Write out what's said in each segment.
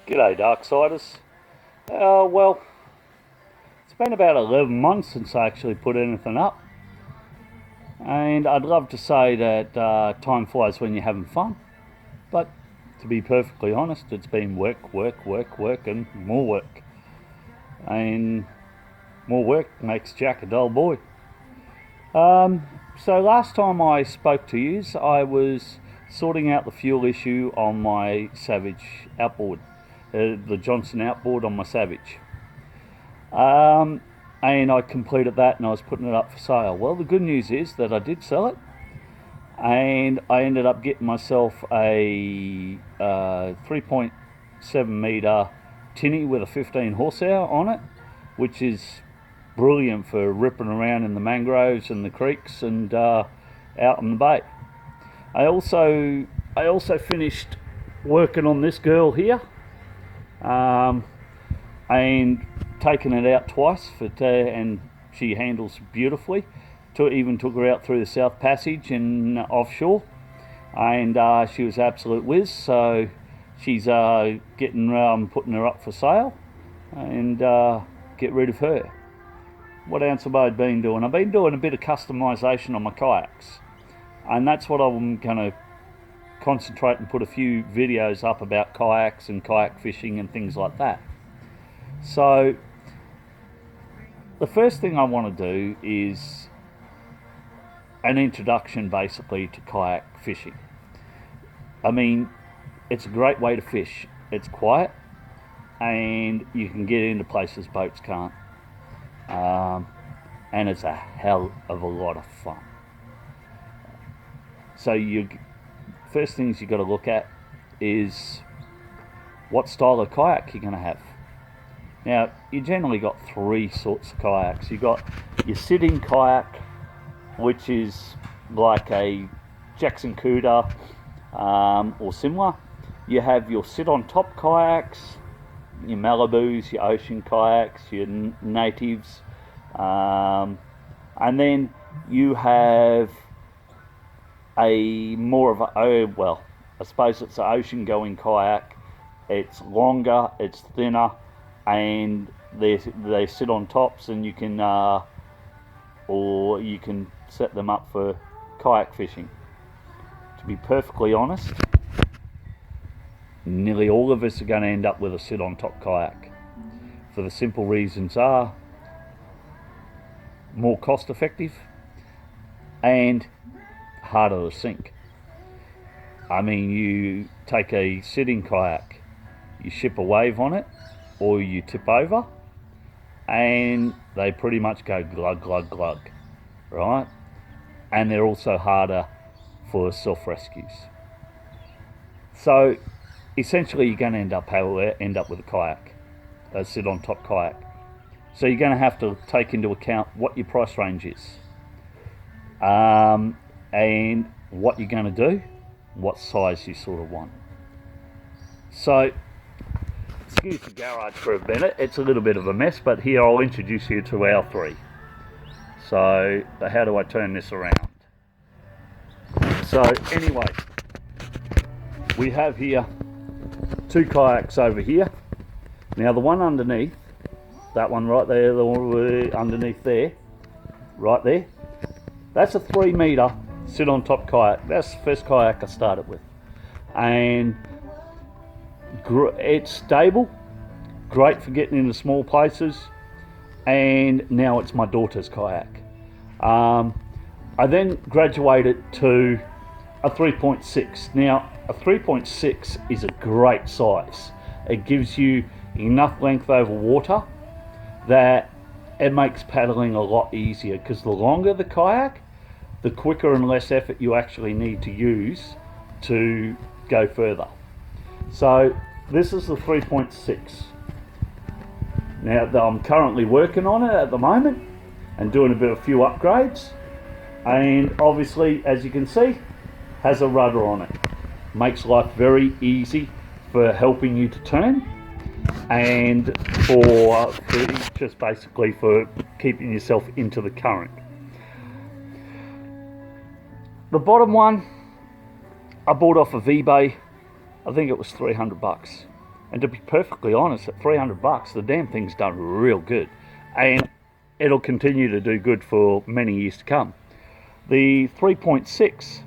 G'day Darksiders. Well, it's been about 11 months since I actually put anything up, and I'd love to say that time flies when you're having fun, but to be perfectly honest, it's been work, and more work. And more work makes Jack a dull boy. So last time I spoke to you, I was sorting out the fuel issue on my Savage outboard, the Johnson outboard on my Savage. And I completed that and I was putting it up for sale. Well, the good news is that I did sell it, and I ended up getting myself a 3.7 metre tinny with a 15 horsepower on it, which is brilliant for ripping around in the mangroves and the creeks and out in the bay. I also finished working on this girl here, and taken it out twice and she handles beautifully. Even took her out through the South Passage and offshore, and she was absolute whiz. So she's putting her up for sale and get rid of her. What else have I been doing? I've been doing a bit of customization on my kayaks, and that's what I'm going to concentrate and put a few videos up about kayaks and kayak fishing and things like that. So the first thing I want to do is an introduction basically to kayak fishing. I mean, it's a great way to fish. It's quiet and you can get into places boats can't. And it's a hell of a lot of fun. So first things you got to look at is what style of kayak you're going to have. Now, you generally got three sorts of kayaks. You got your sitting kayak, which is like a Jackson Cuda or similar. You have your sit on top kayaks, your Malibus, your ocean kayaks, your natives, and then you have a more of a, I suppose it's an ocean going kayak. It's longer, it's thinner, and they sit on tops, and you can or you can set them up for kayak fishing. To be perfectly honest, nearly all of us are going to end up with a sit on top kayak, for the simple reasons are more cost effective and harder to sink. I mean, you take a sitting kayak, you ship a wave on it or you tip over, and they pretty much go glug glug glug, right? And they're also harder for self-rescues. So essentially you're going to end up with a kayak, a sit on top kayak. So you're going to have to take into account what your price range is, and what you're going to do, what size you sort of want. So excuse the garage for a minute, it's a little bit of a mess, but here I'll introduce you to our three. So how do I turn this around? So anyway, we have here two kayaks over here. Now the one underneath, that one right there, the one underneath there, right there, that's a 3 metre sit on top kayak. That's the first kayak I started with, and it's stable, great for getting into small places, and now it's my daughter's kayak. I then graduated to a 3.6. Now a 3.6 is a great size. It gives you enough length over water that it makes paddling a lot easier, because the longer the kayak, the quicker and less effort you actually need to use to go further. So this is the 3.6. Now I'm currently working on it at the moment and doing a few upgrades, and obviously, as you can see, has a rudder on it. Makes life very easy for helping you to turn, and for just basically for keeping yourself into the current. The bottom one I bought off of eBay. I think it was $300. And to be perfectly honest, at $300, the damn thing's done real good. And it'll continue to do good for many years to come. The 3.6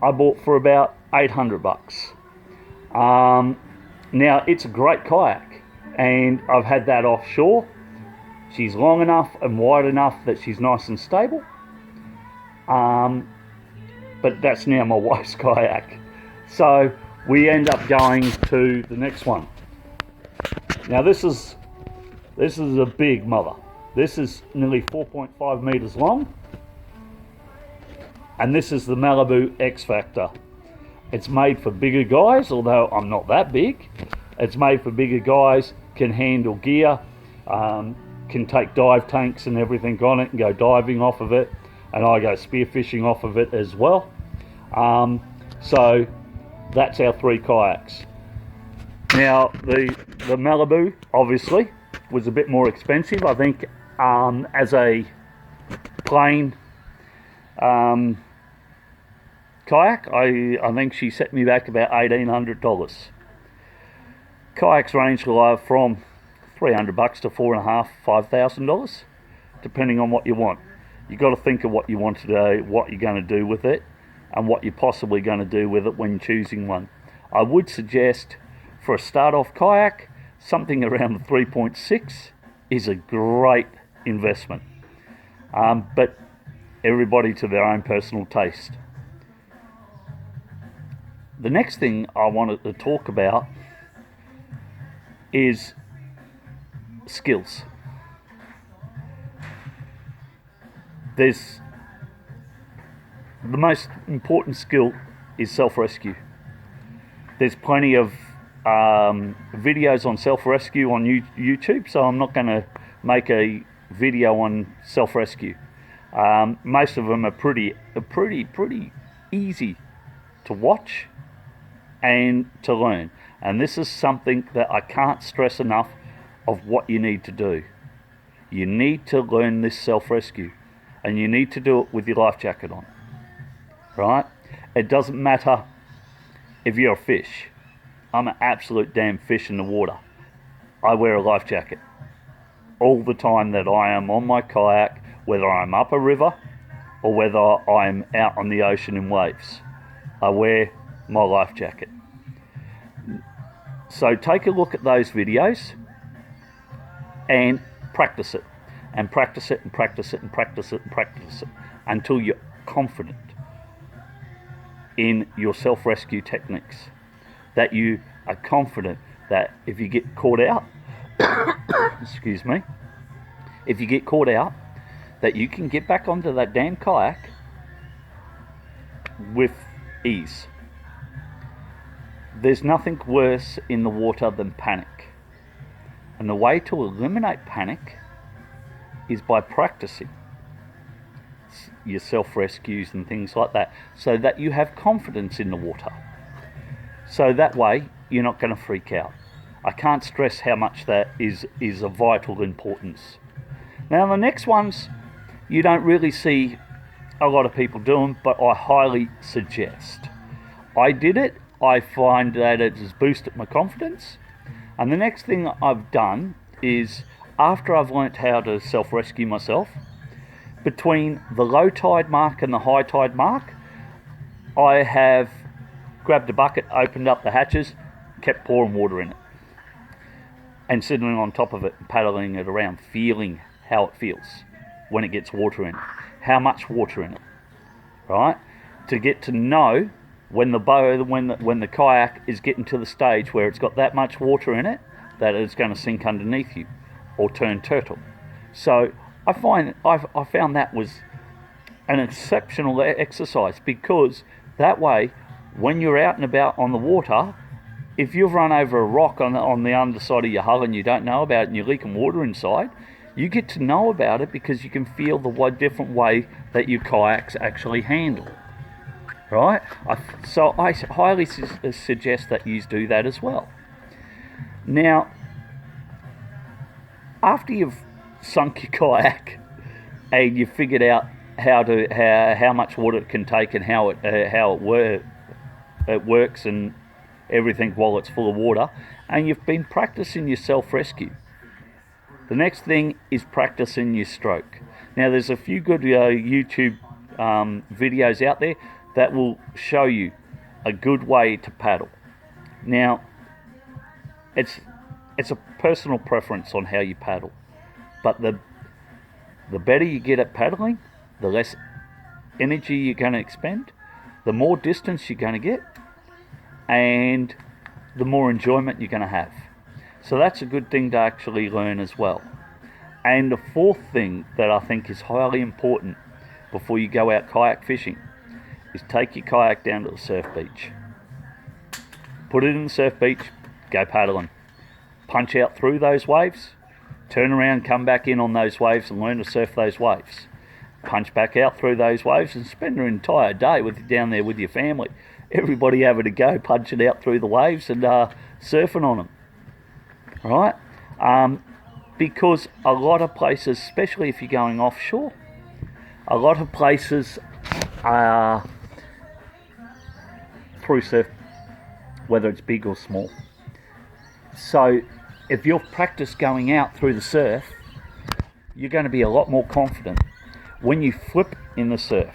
I bought for about $800. Now, it's a great kayak, and I've had that offshore. She's long enough and wide enough that she's nice and stable. But that's now my wife's kayak. So we end up going to the next one. Now this is a big mother. This is nearly 4.5 meters long. And this is the Malibu X Factor. It's made for bigger guys, although I'm not that big. It's made for bigger guys, can handle gear, can take dive tanks and everything on it and go diving off of it. And I go spearfishing off of it as well. So that's our 3 kayaks. Now the Malibu obviously was a bit more expensive. I think as a plain kayak, I think she set me back about $1,800. Kayaks range from $300 to $4,500, $5,000, depending on what you want. You got to think of what you want to do, what you're going to do with it, and what you're possibly going to do with it when choosing one. I would suggest for a start-off kayak, something around the 3.6 is a great investment. But everybody to their own personal taste. The next thing I wanted to talk about is skills. The most important skill is self-rescue. There's plenty of videos on self-rescue on YouTube, so I'm not going to make a video on self-rescue. Most of them are pretty easy to watch and to learn. And this is something that I can't stress enough of what you need to do. You need to learn this self-rescue, and you need to do it with your life jacket on, right? It doesn't matter if you're a fish. I'm an absolute damn fish in the water. I wear a life jacket all the time that I am on my kayak, whether I'm up a river or whether I'm out on the ocean in waves. I wear my life jacket. So take a look at those videos and practice it, and practice it, and practice it, and practice it, and practice it until you're confident in your self-rescue techniques, that you are confident that if you get caught out excuse me, if you get caught out, that you can get back onto that damn kayak with ease. There's nothing worse in the water than panic. And the way to eliminate panic is by practicing your self-rescues and things like that, so that you have confidence in the water. So that way, you're not going to freak out. I can't stress how much that is of vital importance. Now, the next ones, you don't really see a lot of people doing, but I highly suggest. I did it. I find that it has boosted my confidence. And the next thing I've done is, after I've learnt how to self-rescue myself, between the low tide mark and the high tide mark, I have grabbed a bucket, opened up the hatches, kept pouring water in it, and sitting on top of it and paddling it around, feeling how it feels when it gets water in it, how much water in it, right? To get to know when the kayak is getting to the stage where it's got that much water in it that it's going to sink underneath you or turn turtle. So I found that was an exceptional exercise, because that way, when you're out and about on the water, if you've run over a rock on the underside of your hull and you don't know about it and you're leaking water inside, you get to know about it because you can feel the different way that your kayaks actually handle. Right? So I highly suggest that you do that as well. Now, after you've sunk your kayak and you've figured out how much water it can take and how it works and everything while it's full of water, and you've been practicing your self-rescue. The next thing is practicing your stroke. Now, there's a few good YouTube videos out there that will show you a good way to paddle. Now, it's a personal preference on how you paddle, but the better you get at paddling, the less energy you're going to expend, the more distance you're going to get, and the more enjoyment you're going to have. So that's a good thing to actually learn as well. And the fourth thing that I think is highly important before you go out kayak fishing is take your kayak down to the surf beach. Put it in the surf beach, go paddling. Punch out through those waves, turn around, come back in on those waves and learn to surf those waves. Punch back out through those waves and spend an entire day down there with your family. Everybody having a go, punching out through the waves and surfing on them. All right? Because a lot of places, especially if you're going offshore, a lot of places are through surf, whether it's big or small. So if you've practiced going out through the surf, you're going to be a lot more confident. When you flip in the surf,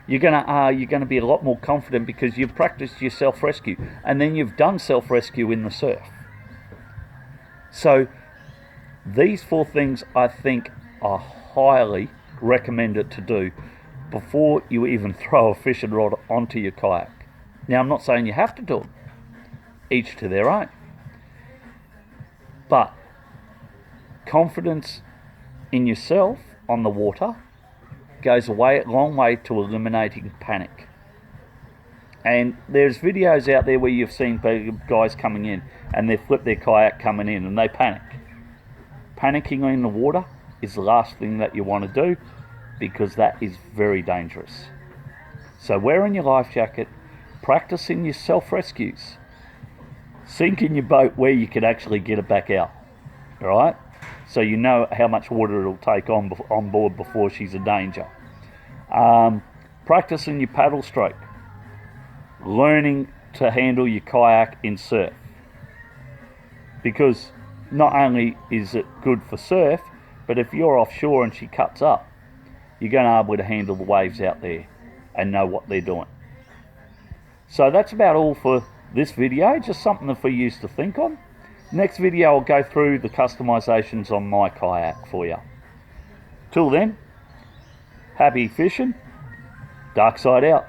you're going to be a lot more confident because you've practiced your self-rescue, and then you've done self-rescue in the surf. So these four things I think are highly recommended to do before you even throw a fishing rod onto your kayak. Now, I'm not saying you have to do it, each to their own, but confidence in yourself on the water goes a long way to eliminating panic. And there's videos out there where you've seen guys coming in and they flip their kayak coming in and they panic. Panicking in the water is the last thing that you want to do, because that is very dangerous. So wearing your life jacket, practicing your self-rescues, sinking your boat where you can actually get it back out, all right? So you know how much water it'll take on board before she's in danger. Practicing your paddle stroke, learning to handle your kayak in surf, because not only is it good for surf, but if you're offshore and she cuts up, you're going to be able to handle the waves out there and know what they're doing. So that's about all for this video, just something for you to think on. Next video I'll go through the customizations on my kayak for you. Till then, happy fishing, dark side out.